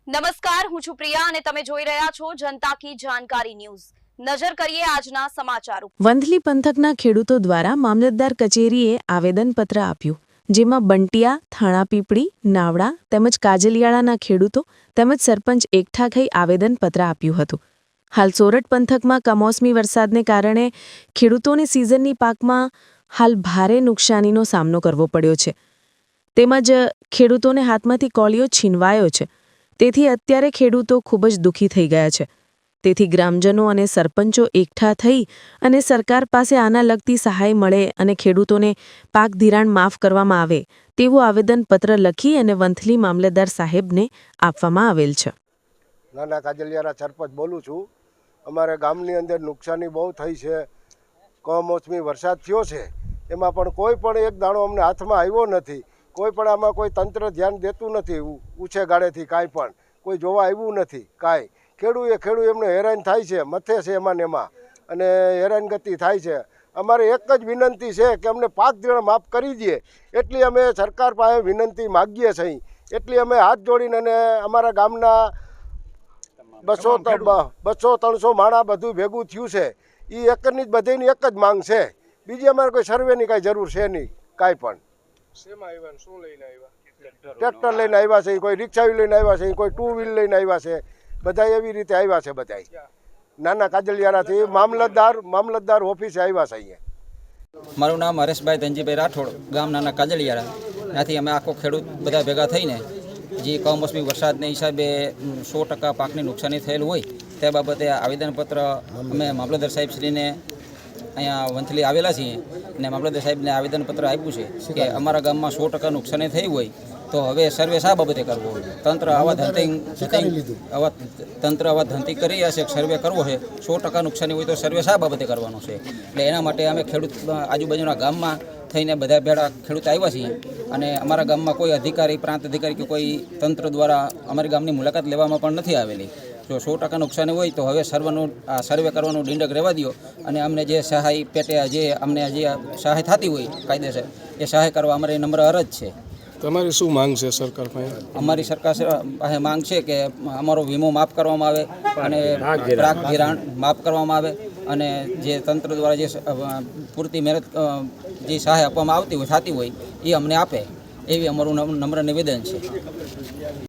નમસ્કાર, હું છું પ્રિયા અને તમે જોઈ રહ્યા છો જનતા કી જાણકારી ન્યૂઝ। નજર કરીએ આજના સમાચાર ઉપર। વંથલી પંથકના ખેડૂતો દ્વારા મામલતદાર કચેરીએ આવેદનપત્ર આપ્યું, જેમાં બંટિયા, થાણાપીપળી, નાવડા તેમજ કાજલિયાળાના ખેડૂતો તેમજ સરપંચ એકઠા થઈ આવેદનપત્ર આપ્યું હતું। હાલ સોરઠ પંથકમાં કમોસમી વરસાદને કારણે ખેડૂતોને સિઝનની પાકમાં હાલ ભારે નુકસાનીનો સામનો કરવો પડ્યો છે, તેમજ ખેડૂતોને હાથમાંથી કોળિયો છીનવાયો છે। તેથી અત્યારે ખેડૂતો ખૂબ જ દુઃખી થઈ ગયા છે। તેથી ગ્રામજનો અને સરપંચો એકઠા થઈ અને સરકાર પાસે આના લગતી સહાય મળે અને ખેડૂતોને પાક ધિરાણ માફ કરવામાં આવે તેવું આવેદનપત્ર લખી અને વંથલી મામલતદાર સાહેબને આપવામાં આવેલ છે। નાના કાજલિયારા સરપંચ બોલું છું। અમારે ગામની અંદર નુકસાની બહુ થઈ છે। કમોસમી વરસાદ થયો છે, એમાં પણ કોઈ પણ એક દાણો અમને હાથમાં આવ્યો નથી। કોઈ પણ આમાં કોઈ તંત્ર ધ્યાન દેતું નથી। ઊંચે ગાળેથી કાંઈ પણ કોઈ જોવા આવ્યું નથી। કાંઈ ખેડૂત એમને હેરાન થાય છે, મથે છે એમાં ને એમાં, અને હેરાનગતિ થાય છે। અમારે એક જ વિનંતી છે કે અમને પાક ધિરાણ માફ કરી દે, એટલી અમે સરકાર પાસે વિનંતી માગીએ છીએ। એટલી અમે હાથ જોડીને અને અમારા ગામના 200-300 માણા બધું ભેગું થયું છે। એ એકની જ બધીની એક જ માંગ છે। બીજી અમારે કોઈ સર્વેની કાંઈ જરૂર છે નહીં, કાંઈ પણ। ટ્રેક્ટર લઈને આવ્યા છે, કોઈ રિક્ષા લઈને આવ્યા છે, કોઈ 2 વ્હીલ લઈને આવ્યા છે। બધા એવી રીતે આવ્યા છે। બધા નાના કાજલિયારાથી મામલતદાર ઓફિસે આવ્યા છે। અહીંયા મારું નામ હરેશભાઈ ધનજીભાઈ રાઠોડ, ગામ નાના કાજલિયારા। ત્યાંથી અમે આખો ખેડૂત બધા ભેગા થઈને જે કમોસમી વરસાદને હિસાબે 100% પાકની નુકસાની થયેલ હોય તે બાબતે આવેદનપત્ર અમે મામલતદાર સાહેબશ્રીને અહીંયા વંથલી આવેલા છીએ અને મામલતદાર સાહેબને આવેદનપત્ર આપ્યું છે કે અમારા ગામમાં 100% નુકસાની થઈ હોય તો હવે સર્વે શા બાબતે કરવો હોય। તંત્ર આવા ધંધી કરી હશે, સર્વે કરવો છે, 100% નુકસાની હોય તો સર્વે શા બાબતે કરવાનો છે। એટલે એના માટે અમે ખેડૂત આજુબાજુના ગામમાં થઈને બધા ભેળા ખેડૂત આવ્યા છીએ અને અમારા ગામમાં કોઈ અધિકારી, પ્રાંત અધિકારી કે કોઈ તંત્ર દ્વારા અમારી ગામની મુલાકાત લેવામાં પણ નથી આવેલી। જો 100% નુકસાની હોય તો હવે સર્વે કરવાનું ડીંડક રહેવા દો અને અમને જે સહાય પેટે જે અમને જે સહાય થતી હોય કાયદેસર એ સહાય કરવા અમારી નમ્ર અરજ છે। તમારી શું માંગ છે સરકાર પાસે? અમારી સરકાર પાસે માંગ છે કે અમારો વીમો માફ કરવામાં આવે અને પાક ધિરાણ માફ કરવામાં આવે અને જે તંત્ર દ્વારા જે પૂરતી મહેનત જે સહાય આપવામાં આવતી હોય થતી હોય એ અમને આપે, એવી અમારું નમ્ર નિવેદન છે।